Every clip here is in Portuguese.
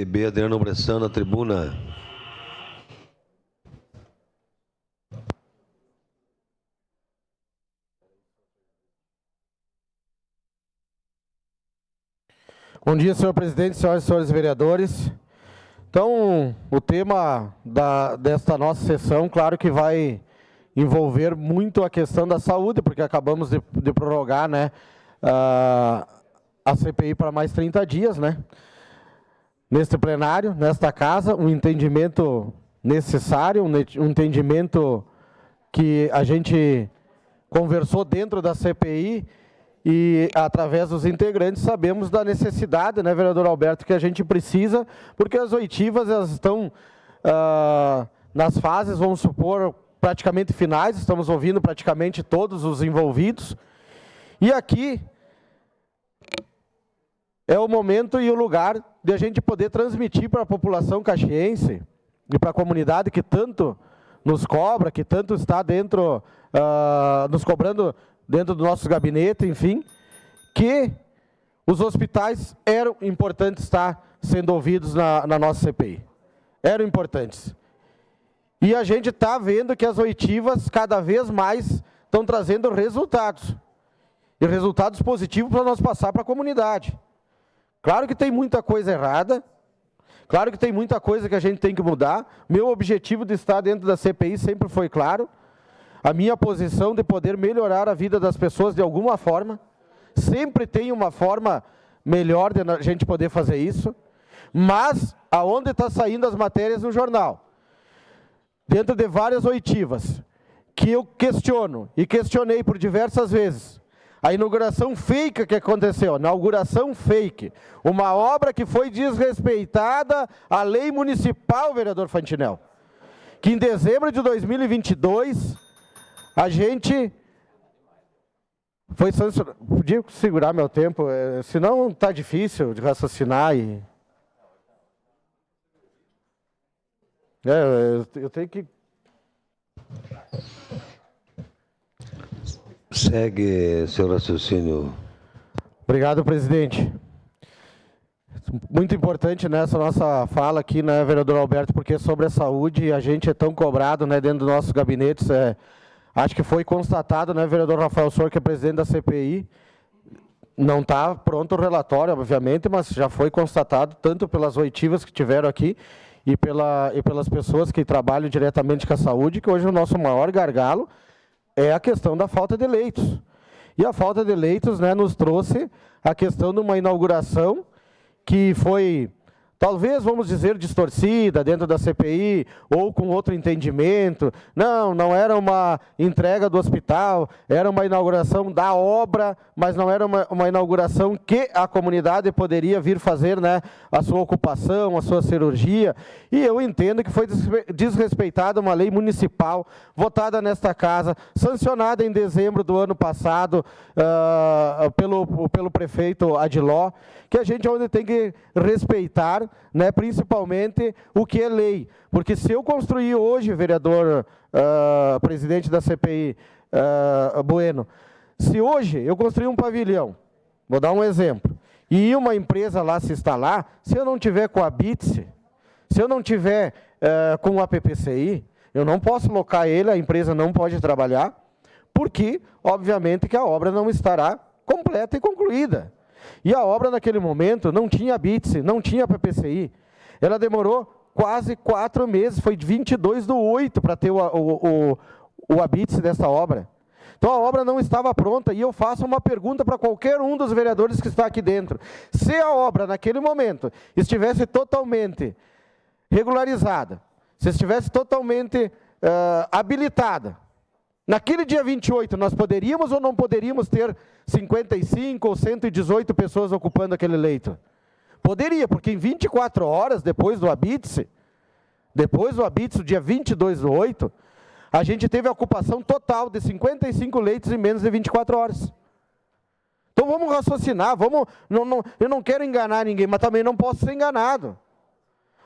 PTB, Adriano Bressan, na tribuna. Bom dia, senhor presidente, senhoras e senhores vereadores. Então, o tema desta nossa sessão, claro que vai envolver muito a questão da saúde, porque acabamos de prorrogar, né, a CPI para mais 30 dias, né? Neste plenário, nesta casa, um entendimento necessário, um entendimento que a gente conversou dentro da CPI e, através dos integrantes, sabemos da necessidade, né, vereador Alberto, que a gente precisa, porque as oitivas elas estão nas fases, vamos supor, praticamente finais, estamos ouvindo praticamente todos os envolvidos, e aqui é o momento e o lugar de a gente poder transmitir para a população caxiense e para a comunidade que tanto nos cobra, que tanto está dentro, nos cobrando dentro do nosso gabinete, enfim, que os hospitais eram importantes estar sendo ouvidos na nossa CPI. Eram importantes. E a gente está vendo que as oitivas cada vez mais estão trazendo resultados. E resultados positivos para nós passar para a comunidade. Claro que tem muita coisa errada, claro que tem muita coisa que a gente tem que mudar. Meu objetivo de estar dentro da CPI sempre foi claro. A minha posição de poder melhorar a vida das pessoas de alguma forma. Sempre tem uma forma melhor de a gente poder fazer isso. Mas, aonde está saindo as matérias no jornal? Dentro de várias oitivas, que eu questiono e questionei por diversas vezes. A inauguração fake que aconteceu, inauguração fake. Uma obra que foi desrespeitada a lei municipal, vereador Fantinel. Que em dezembro de 2022, a gente foi sancionado. Podia segurar meu tempo, senão está difícil de raciocinar. Eu tenho que... Segue seu raciocínio. Obrigado, presidente. Muito importante nessa nossa fala aqui, né, vereador Alberto, porque sobre a saúde a gente é tão cobrado, né, dentro dos nossos gabinetes. Acho que foi constatado, né, vereador Rafael Sor, que é presidente da CPI, não está pronto o relatório, obviamente, mas já foi constatado, tanto pelas oitivas que tiveram aqui e pelas pessoas que trabalham diretamente com a saúde, que hoje o nosso maior gargalo é a questão da falta de leitos. E a falta de leitos, né, nos trouxe a questão de uma inauguração que foi, talvez, vamos dizer, distorcida dentro da CPI, ou com outro entendimento. Não era uma entrega do hospital, era uma inauguração da obra, mas não era uma inauguração que a comunidade poderia vir fazer, né, a sua ocupação, a sua cirurgia. E eu entendo que foi desrespeitada uma lei municipal, votada nesta casa, sancionada em dezembro do ano passado pelo prefeito Adiló, que a gente onde tem que respeitar, né, principalmente o que é lei. Porque se eu construir hoje, vereador, presidente da CPI, Bueno, se hoje eu construir um pavilhão, vou dar um exemplo, e uma empresa lá se instalar, se eu não tiver com a BITSE, se eu não tiver com a PPCI, eu não posso locar ele, a empresa não pode trabalhar, porque, obviamente, que a obra não estará completa e concluída. E a obra, naquele momento, não tinha BITSE, não tinha PPCI. Ela demorou quase 4 meses, foi de 22/8 para ter o BITSE dessa obra. Então, a obra não estava pronta, e eu faço uma pergunta para qualquer um dos vereadores que está aqui dentro. Se a obra, naquele momento, estivesse totalmente regularizada, se estivesse totalmente habilitada, naquele dia 28, nós poderíamos ou não poderíamos ter 55 ou 118 pessoas ocupando aquele leito? Poderia, porque em 24 horas, depois do habite-se, dia 22/8, a gente teve a ocupação total de 55 leitos em menos de 24 horas. Então vamos raciocinar, eu não quero enganar ninguém, mas também não posso ser enganado.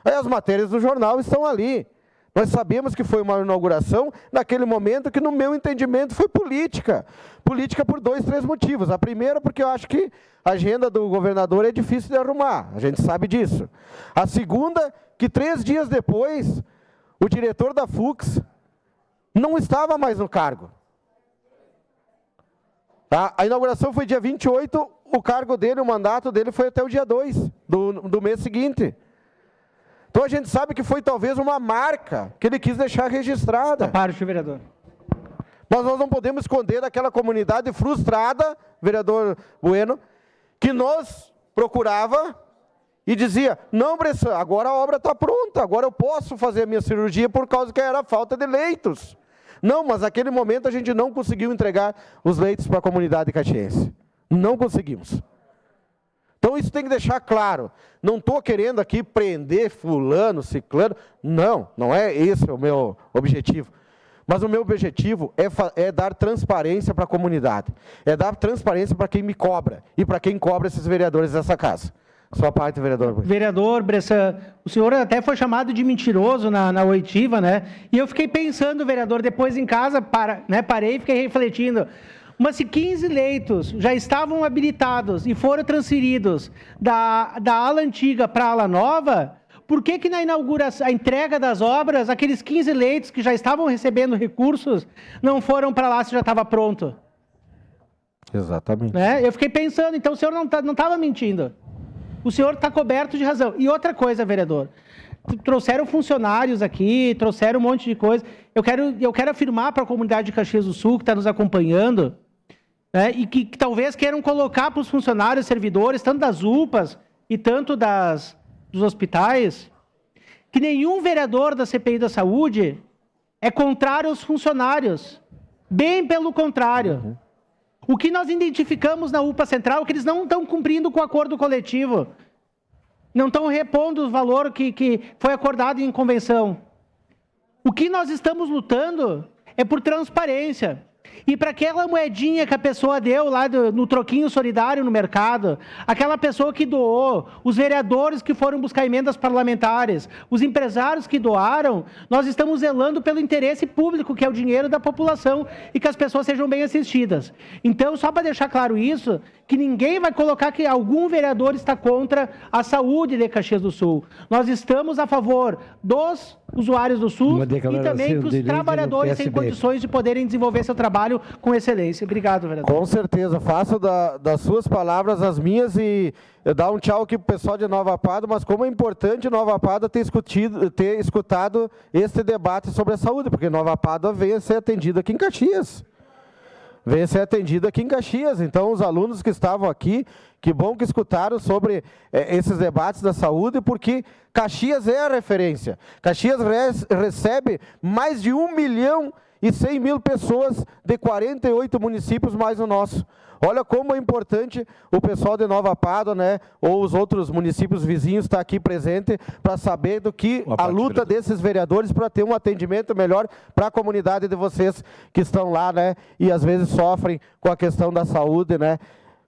Aí as matérias do jornal estão ali. Nós sabemos que foi uma inauguração naquele momento que, no meu entendimento, foi política. Política por 2, 3 motivos. A primeira, porque eu acho que a agenda do governador é difícil de arrumar. A gente sabe disso. A segunda, que 3 dias depois, o diretor da Fux não estava mais no cargo. A inauguração foi dia 28, o cargo dele, o mandato dele foi até o dia 2 do mês seguinte. Então a gente sabe que foi talvez uma marca que ele quis deixar registrada. Parte, vereador. Mas nós não podemos esconder daquela comunidade frustrada, vereador Bueno, que nos procurava e dizia, não, Bressan, agora a obra está pronta, agora eu posso fazer a minha cirurgia por causa que era falta de leitos. Não, mas naquele momento a gente não conseguiu entregar os leitos para a comunidade caxiense. Não conseguimos. Então isso tem que deixar claro. Não estou querendo aqui prender fulano, ciclano. Não, não é esse o meu objetivo. Mas o meu objetivo é dar transparência para a comunidade. É dar transparência para quem me cobra. E para quem cobra esses vereadores dessa casa. Sua parte, vereador. Vereador Bressan, o senhor até foi chamado de mentiroso na oitiva, né? E eu fiquei pensando, vereador, depois em casa, parei e fiquei refletindo. Mas se 15 leitos já estavam habilitados e foram transferidos da ala antiga para a ala nova, por que na inauguração, a entrega das obras, aqueles 15 leitos que já estavam recebendo recursos, não foram para lá se já estava pronto? Exatamente. Eu fiquei pensando, então o senhor não estava mentindo. O senhor está coberto de razão. E outra coisa, vereador, trouxeram funcionários aqui, trouxeram um monte de coisa. Eu quero afirmar para a comunidade de Caxias do Sul, que está nos acompanhando, e que talvez queiram colocar para os funcionários, servidores, tanto das UPAs e tanto dos hospitais, que nenhum vereador da CPI da Saúde é contrário aos funcionários. Bem pelo contrário. Uhum. O que nós identificamos na UPA Central é que eles não estão cumprindo com o acordo coletivo. Não estão repondo o valor que foi acordado em convenção. O que nós estamos lutando é por transparência. E para aquela moedinha que a pessoa deu lá no troquinho solidário no mercado, aquela pessoa que doou, os vereadores que foram buscar emendas parlamentares, os empresários que doaram, nós estamos zelando pelo interesse público, que é o dinheiro da população, e que as pessoas sejam bem assistidas. Então, só para deixar claro isso, que ninguém vai colocar que algum vereador está contra a saúde de Caxias do Sul. Nós estamos a favor dos usuários do Sul e também que os trabalhadores têm condições de poderem desenvolver seu trabalho com excelência. Obrigado, vereador. Com certeza. Faço das suas palavras as minhas e dar um tchau aqui para o pessoal de Nova Pada, mas como é importante Nova Pada ter escutado este debate sobre a saúde, porque Nova Pada vem a ser atendida aqui em Caxias. Vem a ser atendida aqui em Caxias. Então, os alunos que estavam aqui, que bom que escutaram sobre esses debates da saúde, porque Caxias é a referência. Caxias recebe mais de 1.100.000 pessoas de 48 municípios mais o nosso. Olha como é importante o pessoal de Nova Pádua, ou os outros municípios vizinhos estar aqui presente para saber do que a luta desses vereadores para ter um atendimento melhor para a comunidade de vocês que estão lá, e às vezes sofrem com a questão da saúde,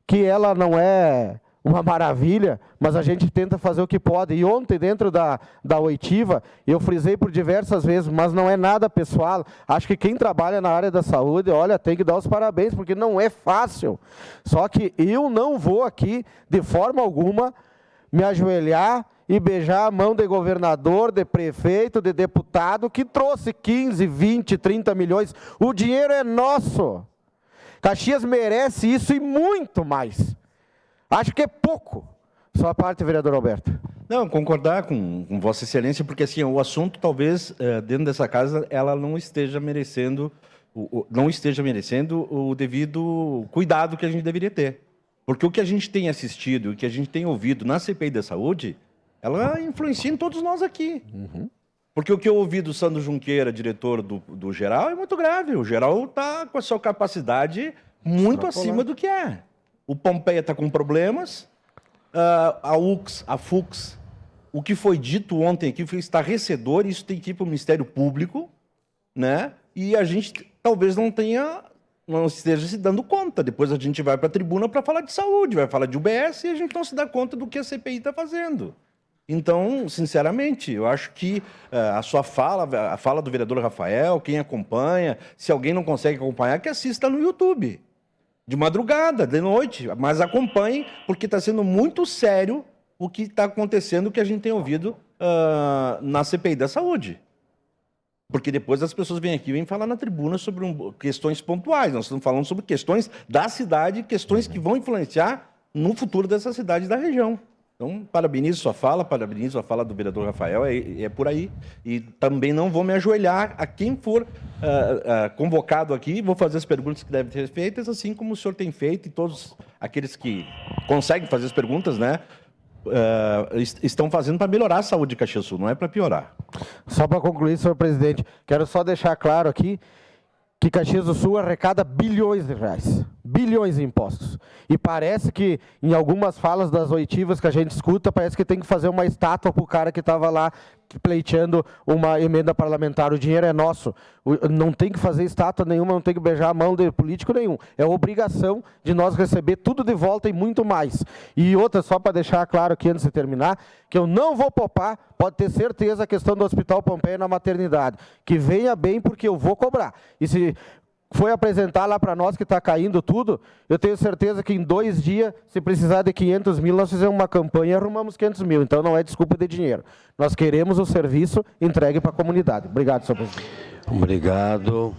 que ela não é uma maravilha, mas a gente tenta fazer o que pode. E ontem, dentro da oitiva, eu frisei por diversas vezes, mas não é nada pessoal. Acho que quem trabalha na área da saúde, olha, tem que dar os parabéns, porque não é fácil. Só que eu não vou aqui, de forma alguma, me ajoelhar e beijar a mão de governador, de prefeito, de deputado, que trouxe 15, 20, 30 milhões. O dinheiro é nosso. Caxias merece isso e muito mais. Acho que é pouco. Sua parte, vereador Alberto. Não, concordar com Vossa Excelência, porque assim, o assunto talvez dentro dessa casa ela não esteja merecendo o devido cuidado que a gente deveria ter. Porque o que a gente tem assistido, o que a gente tem ouvido na CPI da Saúde, ela influencia em todos nós aqui. Uhum. Porque o que eu ouvi do Sandro Junqueira, diretor do Geral, é muito grave. O Geral está com a sua capacidade muito acima do que é. O Pompeia está com problemas, a FUX, o que foi dito ontem aqui foi estarrecedor, isso tem que ir para o Ministério Público, e a gente talvez não esteja se dando conta. Depois a gente vai para a tribuna para falar de saúde, vai falar de UBS e a gente não se dá conta do que a CPI está fazendo. Então, sinceramente, eu acho que a sua fala, a fala do vereador Rafael, quem acompanha, se alguém não consegue acompanhar, que assista no YouTube. De madrugada, de noite, mas acompanhe, porque está sendo muito sério o que está acontecendo, o que a gente tem ouvido na CPI da saúde. Porque depois as pessoas vêm aqui e vêm falar na tribuna sobre questões pontuais. Nós estamos falando sobre questões da cidade, questões que vão influenciar no futuro dessa cidade e da região. Então, parabenizo a fala do vereador Rafael, é por aí. E também não vou me ajoelhar a quem for convocado aqui, vou fazer as perguntas que devem ser feitas, assim como o senhor tem feito, e todos aqueles que conseguem fazer as perguntas, né, estão fazendo para melhorar a saúde de Caxias do Sul, não é para piorar. Só para concluir, senhor presidente, quero só deixar claro aqui que Caxias do Sul arrecada bilhões de reais, bilhões em impostos. E parece que, em algumas falas das oitivas que a gente escuta, parece que tem que fazer uma estátua para o cara que estava lá pleiteando uma emenda parlamentar. O dinheiro é nosso. Não tem que fazer estátua nenhuma, não tem que beijar a mão de político nenhum. É obrigação de nós receber tudo de volta e muito mais. E outra, só para deixar claro aqui antes de terminar, que eu não vou poupar, pode ter certeza, a questão do Hospital Pompeia na maternidade. Que venha bem, porque eu vou cobrar. E se foi apresentar lá para nós que está caindo tudo, eu tenho certeza que em 2 dias, se precisar de 500 mil, nós fizemos uma campanha e arrumamos 500 mil. Então não é desculpa de dinheiro. Nós queremos o serviço entregue para a comunidade. Obrigado, senhor presidente. Obrigado.